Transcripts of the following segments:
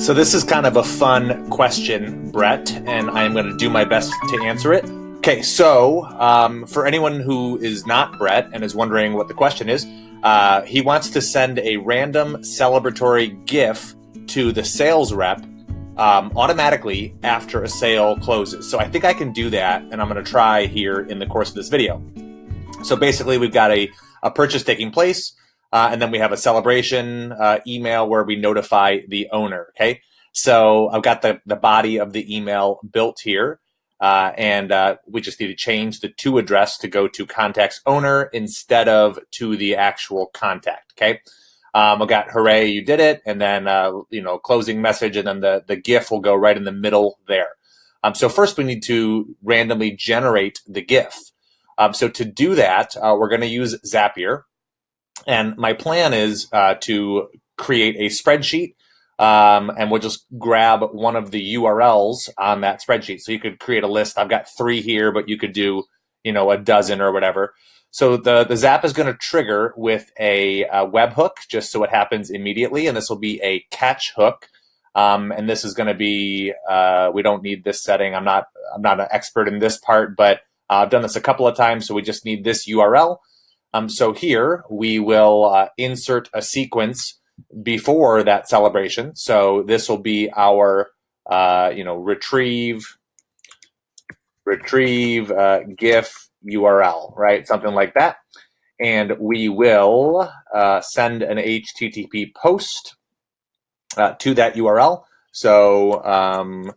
So this is kind of a fun question, Brett, and I'm going to do my best to answer it. Okay, so for anyone who is not Brett and is wondering what the question is, he wants to send a random celebratory GIF to the sales rep automatically after a sale closes. So I think I can do that, and I'm going to try here in the course of this video. So basically, we've got a purchase taking place. And then we have a celebration email where we notify the owner, okay? So I've got the body of the email built here, and we just need to change the to address to go to contact's owner instead of to the actual contact, okay? I've got hooray, you did it, and then, closing message, and then the GIF will go right in the middle there. So first we need to randomly generate the GIF. So to do that, we're going to use Zapier. And my plan is to create a spreadsheet, and we'll just grab one of the URLs on that spreadsheet. So you could create a list. I've got 3 here, but you could do, a dozen or whatever. So the Zap is going to trigger with a webhook, just so it happens immediately. And this will be a catch hook. And this is going to be, we don't need this setting. I'm not an expert in this part, but I've done this a couple of times. So we just need this URL. So here we will insert a sequence before that celebration. So this will be our, retrieve GIF URL, right? Something like that. And we will send an HTTP post to that URL. So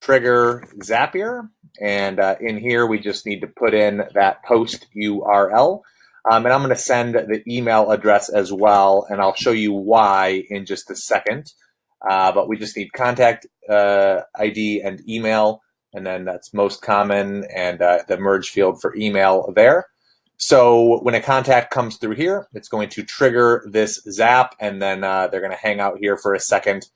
trigger Zapier. And in here, we just need to put in that post URL. And I'm going to send the email address as well, and I'll show you why in just a second. But we just need contact ID and email, and then that's most common, and the merge field for email there. So when a contact comes through here, it's going to trigger this Zap, and then they're going to hang out here for a second.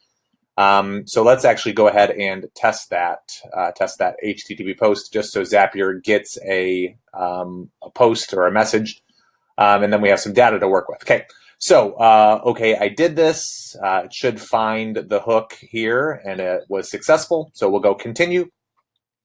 So let's actually go ahead and test that HTTP post, just so Zapier gets a post or a message, and then we have some data to work with. Okay, so okay, I did this. It should find the hook here, and it was successful. So we'll go continue.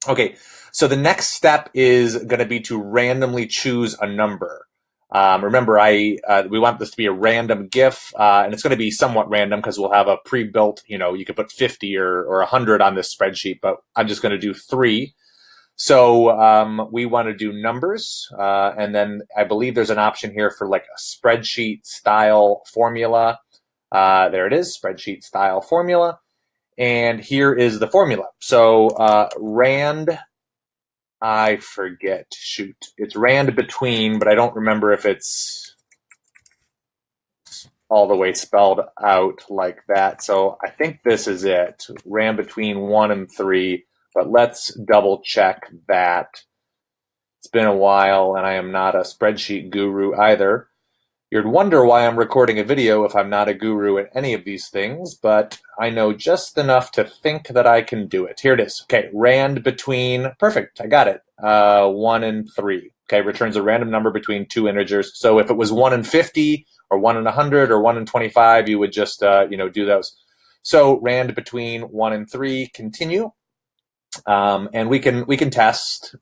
Okay, so the next step is going to be to randomly choose a number. Remember, we want this to be a random GIF, and it's going to be somewhat random because we'll have a pre-built, you could put 50 or 100 on this spreadsheet, but I'm just going to do 3. So we want to do numbers, and then I believe there's an option here for like a spreadsheet style formula. There it is, spreadsheet style formula. And here is the formula. So I forget, shoot. It's rand between, but I don't remember if it's all the way spelled out like that. So I think this is it, rand between 1 and 3, but let's double check that. It's been a while, and I am not a spreadsheet guru either. You'd wonder why I'm recording a video if I'm not a guru at any of these things, but I know just enough to think that I can do it. Here it is. Okay, rand between, perfect, I got it. 1 and 3. Okay, returns a random number between 2 integers. So if it was 1 and 50, or 1 and 100, or 1 and 25, you would just, do those. So rand between 1 and 3, continue. And we can test.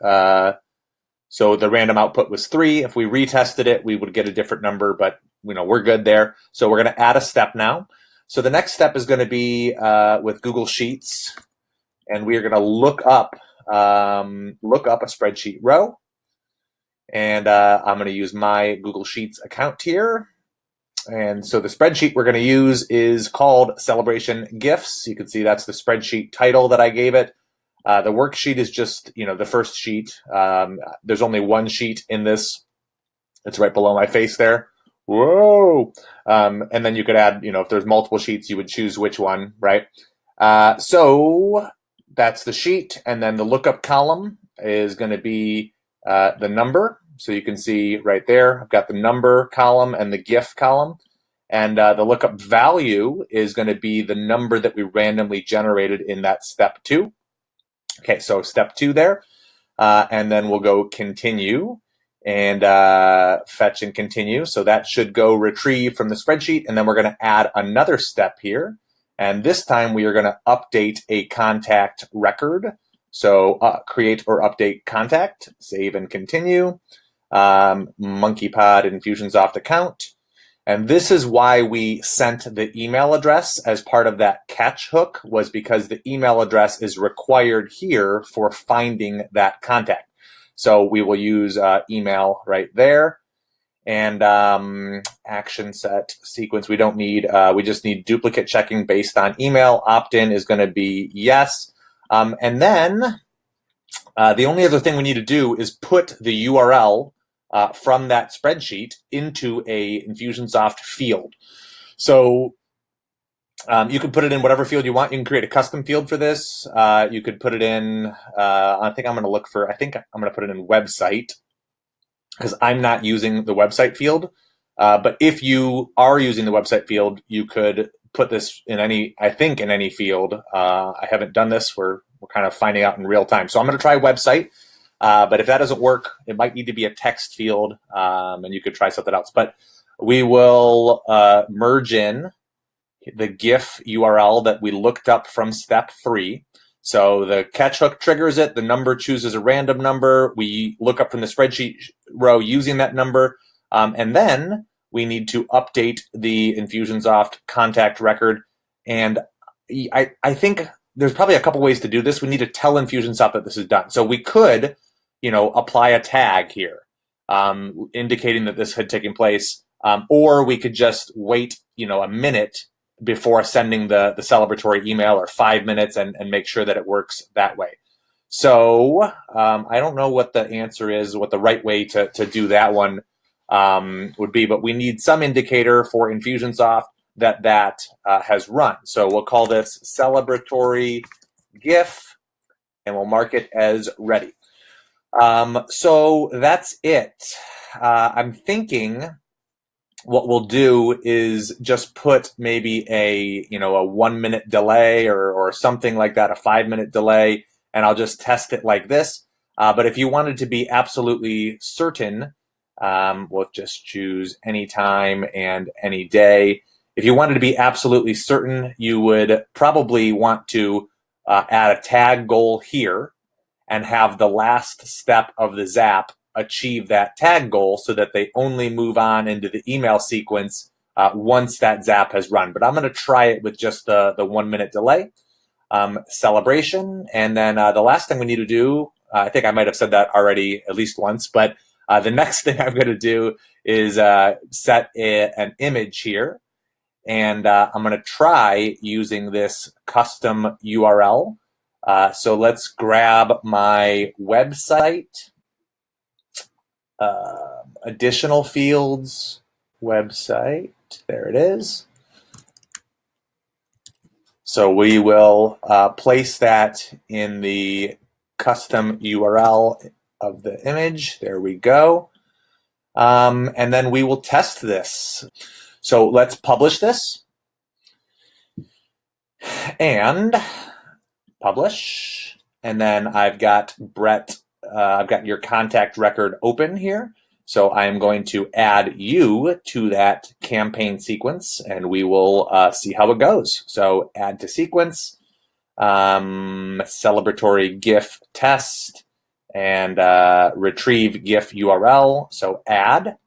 So the random output was 3. If we retested it, we would get a different number, but we're good there. So we're going to add a step now. So the next step is going to be with Google Sheets, and we are going to look up a spreadsheet row. And I'm going to use my Google Sheets account here. And so the spreadsheet we're going to use is called Celebration GIFs. You can see that's the spreadsheet title that I gave it. The worksheet is just, the first sheet. There's only one sheet in this. It's right below my face there. Whoa! And then you could add, if there's multiple sheets, you would choose which one, right? So that's the sheet. And then the lookup column is going to be the number. So you can see right there, I've got the number column and the GIF column. And the lookup value is going to be the number that we randomly generated in that step 2. Okay, so step 2 there, and then we'll go continue and fetch and continue. So that should go retrieve from the spreadsheet, and then we're going to add another step here, And this time we are going to update a contact record. So create or update contact, save and continue. Monkeypod Infusionsoft account. And this is why we sent the email address as part of that catch hook, was because the email address is required here for finding that contact. So we will use email right there. And action set sequence, we don't need, we just need duplicate checking based on email. Opt-in is going to be yes. And then the only other thing we need to do is put the URL from that spreadsheet into a Infusionsoft field. So you can put it in whatever field you want. You can create a custom field for this. You could put it in, I think I'm going to put it in website, because I'm not using the website field. But if you are using the website field, you could put this in any field. I haven't done this. We're kind of finding out in real time. So I'm going to try website. But if that doesn't work, it might need to be a text field, and you could try something else. But we will merge in the GIF URL that we looked up from step 3. So the catch hook triggers it. The number chooses a random number. We look up from the spreadsheet row using that number. And then we need to update the Infusionsoft contact record. And I think there's probably a couple ways to do this. We need to tell Infusionsoft that this is done. So we could, apply a tag here, indicating that this had taken place. Or we could just wait, a minute before sending the celebratory email, or 5 minutes, and make sure that it works that way. So I don't know what the answer is, what the right way to do that one would be, but we need some indicator for Infusionsoft that has run. So we'll call this celebratory GIF, and we'll mark it as ready. So that's it. I'm thinking what we'll do is just put maybe a 1 minute delay or something like that, a 5 minute delay, and I'll just test it like this. But if you wanted to be absolutely certain, we'll just choose any time and any day. If you wanted to be absolutely certain, you would probably want to add a tag goal here and have the last step of the zap achieve that tag goal, so that they only move on into the email sequence once that zap has run. But I'm going to try it with just the 1 minute delay. Celebration. And then the last thing we need to do, I think I might have said that already at least once, but the next thing I'm going to do is set an image here. And I'm going to try using this custom URL. So let's grab my website. Additional fields, website, there it is. So we will place that in the custom URL of the image. There we go. And then we will test this. So let's publish this and publish. And then I've got Brett. I've got your contact record open here. So I'm going to add you to that campaign sequence, and we will see how it goes. So add to sequence, celebratory GIF test, and retrieve GIF URL. So add.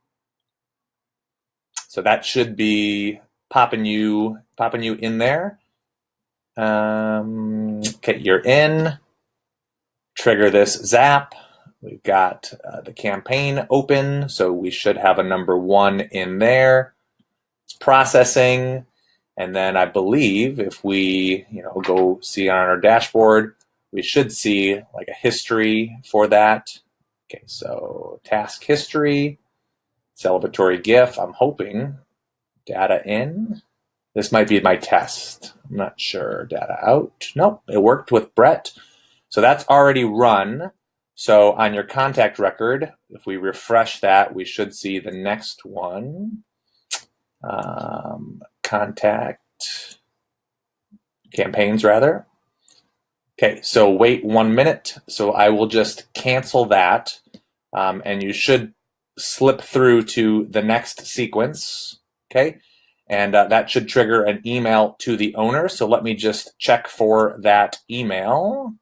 So that should be popping you in there. Okay, you're in. Trigger this zap. We've got the campaign open, so we should have a number 1 in there. It's processing, and then I believe if we go see on our dashboard, we should see like a history for that. Okay, so task history, celebratory GIF. I'm hoping data in. This might be my test. I'm not sure. Data out. Nope, it worked with Brett. So that's already run. So on your contact record, if we refresh that, we should see the next one. Contact campaigns, rather. Okay, so wait 1 minute. So I will just cancel that, and you should slip through to the next sequence. Okay, And that should trigger an email to the owner. So let me just check for that email.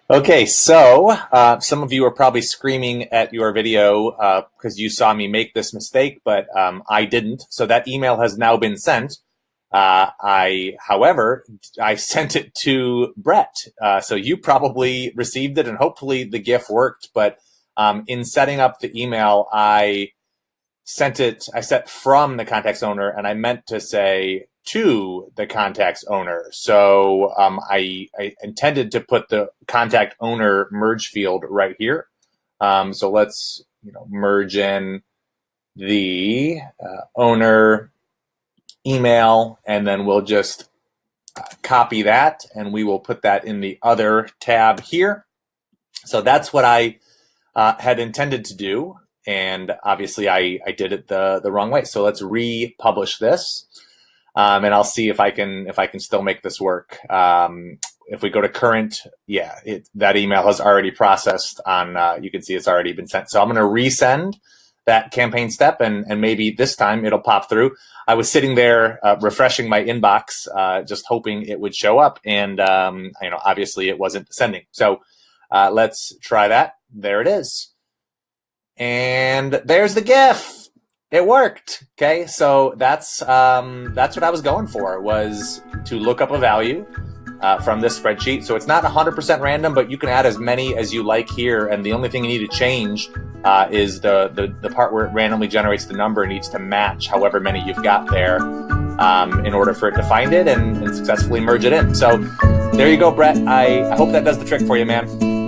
Okay, so some of you are probably screaming at your video because you saw me make this mistake, but I didn't. So that email has now been sent. However, I sent it to Brett. So you probably received it and hopefully the GIF worked. But in setting up the email, I set from the contact's owner, and I meant to say to the contact's owner. So I intended to put the contact owner merge field right here. So let's merge in the owner email, and then we'll just copy that, and we will put that in the other tab here. So that's what I had intended to do. And obviously I did it the wrong way. So let's republish this. And I'll see if I can still make this work. If we go to current, yeah, that email has already processed on, you can see it's already been sent. So I'm going to resend that campaign step, and maybe this time it'll pop through. I was sitting there refreshing my inbox, just hoping it would show up. And, obviously it wasn't sending. So let's try that. There it is. And there's the GIF. It worked. Okay, so that's what I was going for, was to look up a value from this spreadsheet. So it's not 100% random, but you can add as many as you like here. And the only thing you need to change is the part where it randomly generates the number. It needs to match however many you've got there in order for it to find it and successfully merge it in. So there you go, Brett. I hope that does the trick for you, man.